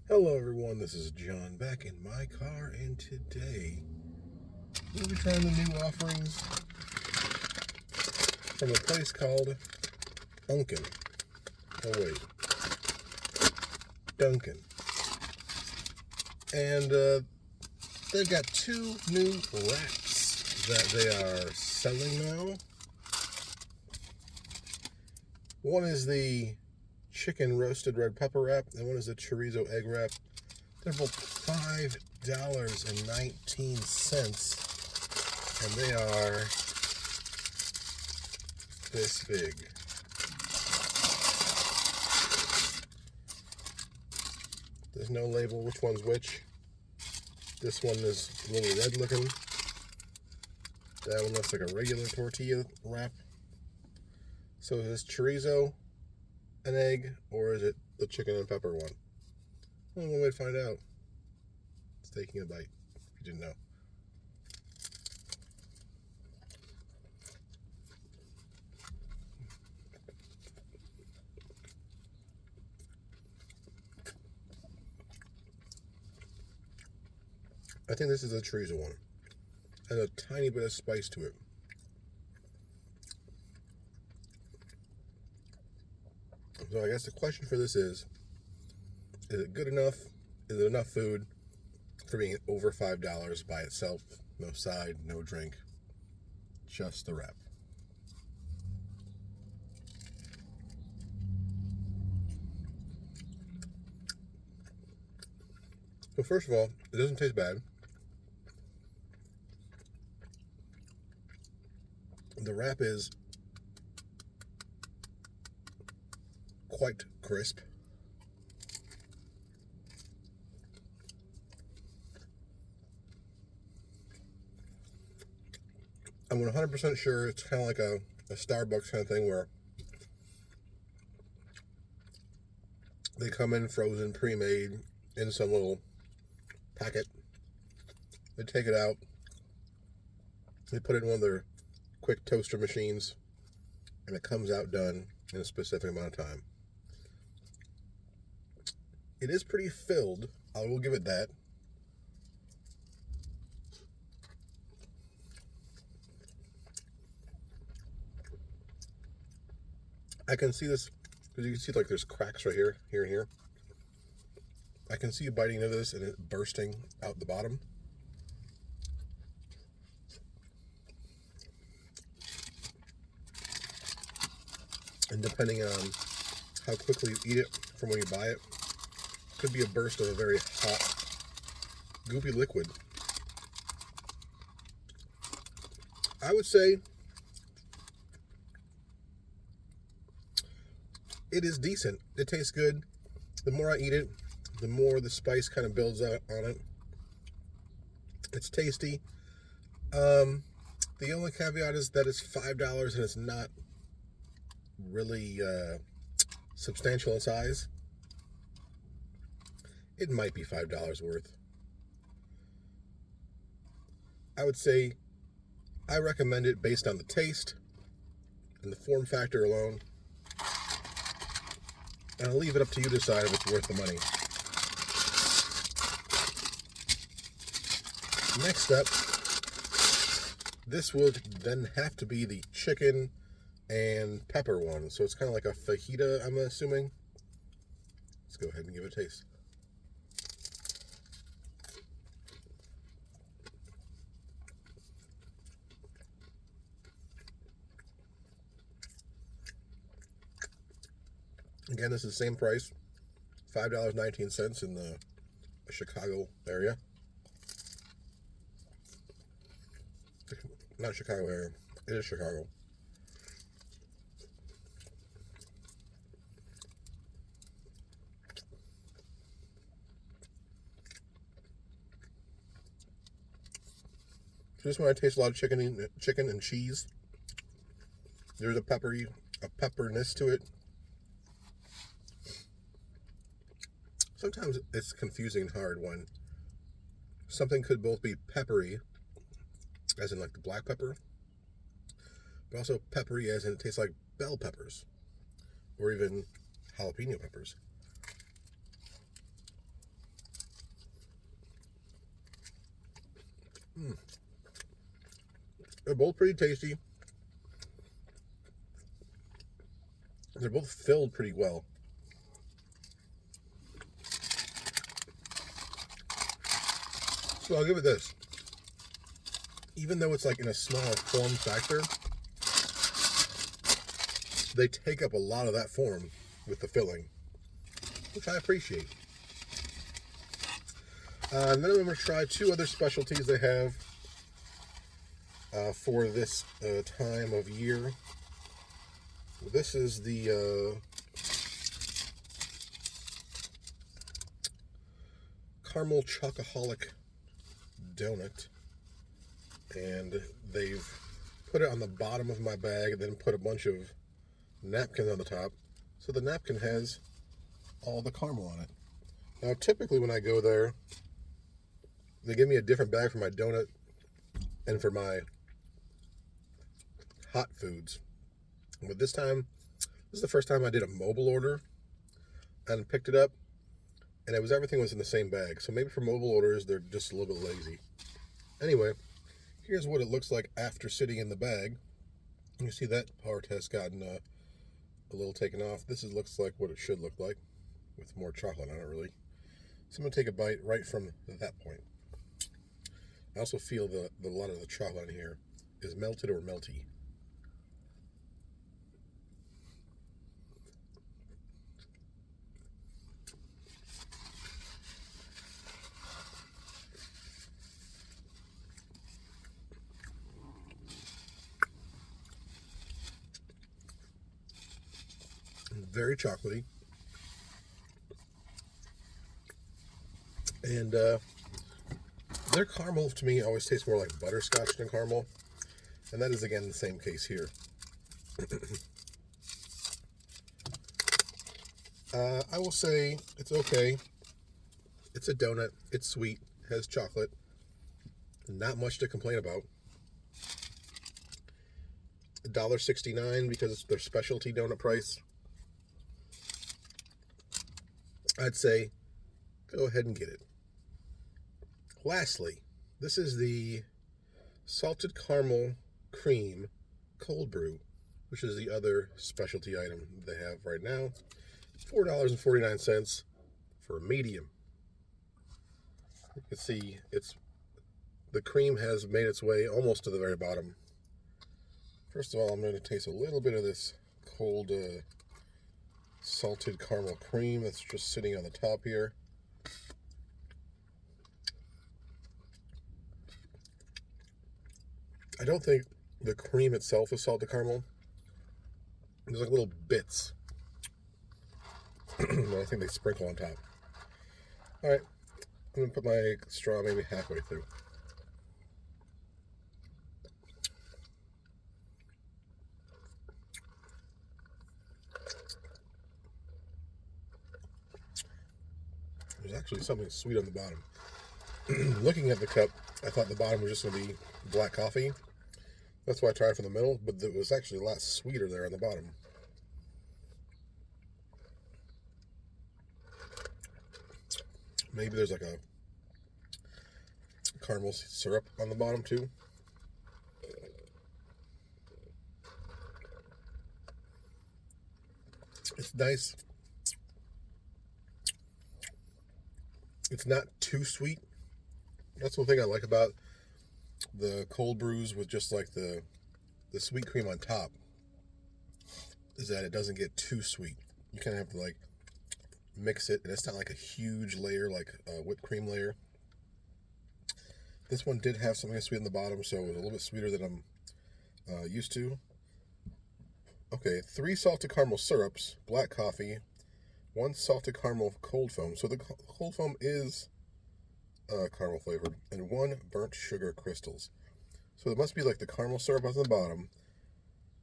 Hello everyone, this is John back in my car, and today we'll be trying the new offerings from a place called Dunkin. Oh wait, Dunkin. And they've got two new wraps that they are selling now. One is the chicken roasted red pepper wrap, and one is the chorizo egg wrap. They're both $5.19, and they are this big. There's no label which one's which. This one is a little red looking. That one looks like a regular tortilla wrap. So is this chorizo an egg, or is it the chicken and pepper one? Well, one way to find out. It's taking a bite, if you didn't know. I think this is the chorizo one. And a tiny bit of spice to it. So I guess the question for this is it good enough? Is it enough food for being over $5 by itself? No side, no drink, just the wrap. So first of all, it doesn't taste bad. The wrap is quite crisp. I'm 100% sure it's kind of like a Starbucks kind of thing where they come in frozen, pre-made in some little packet. They take it out. They put it in one of their quick toaster machines, and it comes out done in a specific amount of time. It is pretty filled. I will give it that. I can see this because you can see like there's cracks right here, here, and here. I can see you biting into this and it bursting out the bottom. And depending on how quickly you eat it from when you buy it, could be a burst of a very hot, goopy liquid. I would say it is decent. It tastes good. The more I eat it, the more the spice kind of builds out on it. It's tasty. The only caveat is that it's $5 and it's not really substantial in size. It might be $5 worth. I would say I recommend it based on the taste and the form factor alone. And I'll leave it up to you to decide if it's worth the money. Next up, this would then have to be the chicken and pepper one. So it's kind of like a fajita, I'm assuming. Let's go ahead and give it a taste. Again, this is the same price, $5.19 in the Chicago area. Not Chicago area, it is Chicago. So this one I taste a lot of chicken and cheese. There's a pepperness to it. Sometimes it's confusing and hard when something could both be peppery, as in like the black pepper, but also peppery as in it tastes like bell peppers, or even jalapeno peppers. They're both pretty tasty. They're both filled pretty well. So I'll give it this. Even though it's like in a smaller form factor, they take up a lot of that form with the filling, which I appreciate. And then I'm going to try two other specialties they have for this time of year. This is the caramel chocoholic donut, and they've put it on the bottom of my bag and then put a bunch of napkins on the top, so the napkin has all the caramel on it. Now typically when I go there, they give me a different bag for my donut and for my hot foods, but this time, this is the first time I did a mobile order and picked it up, and everything was in the same bag. So maybe for mobile orders, they're just a little bit lazy. Anyway, here's what it looks like after sitting in the bag. You see that part has gotten a little taken off. This looks like what it should look like, with more chocolate on it, really. So I'm going to take a bite right from that point. I also feel a lot of the chocolate in here is melted or melty. Very chocolatey. And their caramel, to me, always tastes more like butterscotch than caramel. And that is, again, the same case here. I will say it's okay. It's a donut. It's sweet. Has chocolate. Not much to complain about. $1.69 because it's their specialty donut price. I'd say go ahead and get it. Lastly, this is the salted caramel cream cold brew, which is the other specialty item they have right now. $4.49 for a medium. You can see the cream has made its way almost to the very bottom. First of all, I'm going to taste a little bit of this cold salted caramel cream that's just sitting on the top here. I don't think the cream itself is salted caramel. There's like little bits that I think they sprinkle on top. Alright, I'm going to put my straw maybe halfway through. There's actually something sweet on the bottom. Looking at the cup, I thought the bottom was just going to be black coffee. That's why I tried from the middle, but it was actually a lot sweeter there on the bottom. Maybe there's like a caramel syrup on the bottom too. It's nice. It's not too sweet. That's one thing I like about the cold brews with just like the sweet cream on top, is that it doesn't get too sweet. You kind of have to like mix it, and it's not like a huge layer like a whipped cream layer. This one did have something sweet in the bottom, so it was a little bit sweeter than I'm used to. Okay, 3 salted caramel syrups, black coffee, 1 salted caramel cold foam. So the cold foam is caramel flavored, and 1 burnt sugar crystals. So it must be like the caramel syrup on the bottom,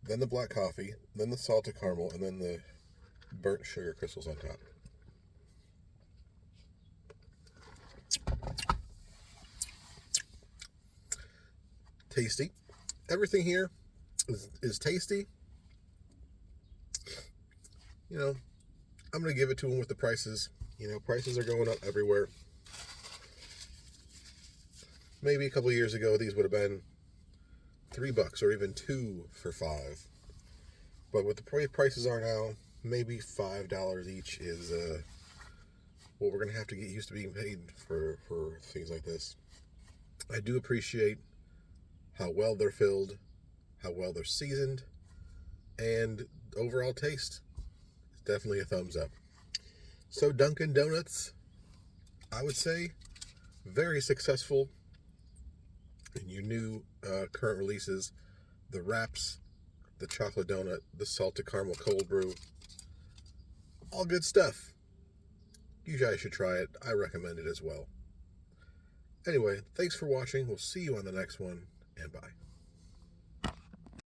then the black coffee, then the salted caramel, and then the burnt sugar crystals on top. Tasty. Everything here is tasty. You know, I'm going to give it to them with the prices. You know, prices are going up everywhere. Maybe a couple years ago, these would have been $3 or even 2 for 5. But with the prices are now, maybe $5 each is what we're going to have to get used to being paid for things like this. I do appreciate how well they're filled, how well they're seasoned, and overall taste. It's definitely a thumbs up. So Dunkin' Donuts, I would say, very successful in your new current releases. The wraps, the chocolate donut, the salted caramel cold brew. All good stuff. You guys should try it. I recommend it as well. Anyway, thanks for watching. We'll see you on the next one, and bye.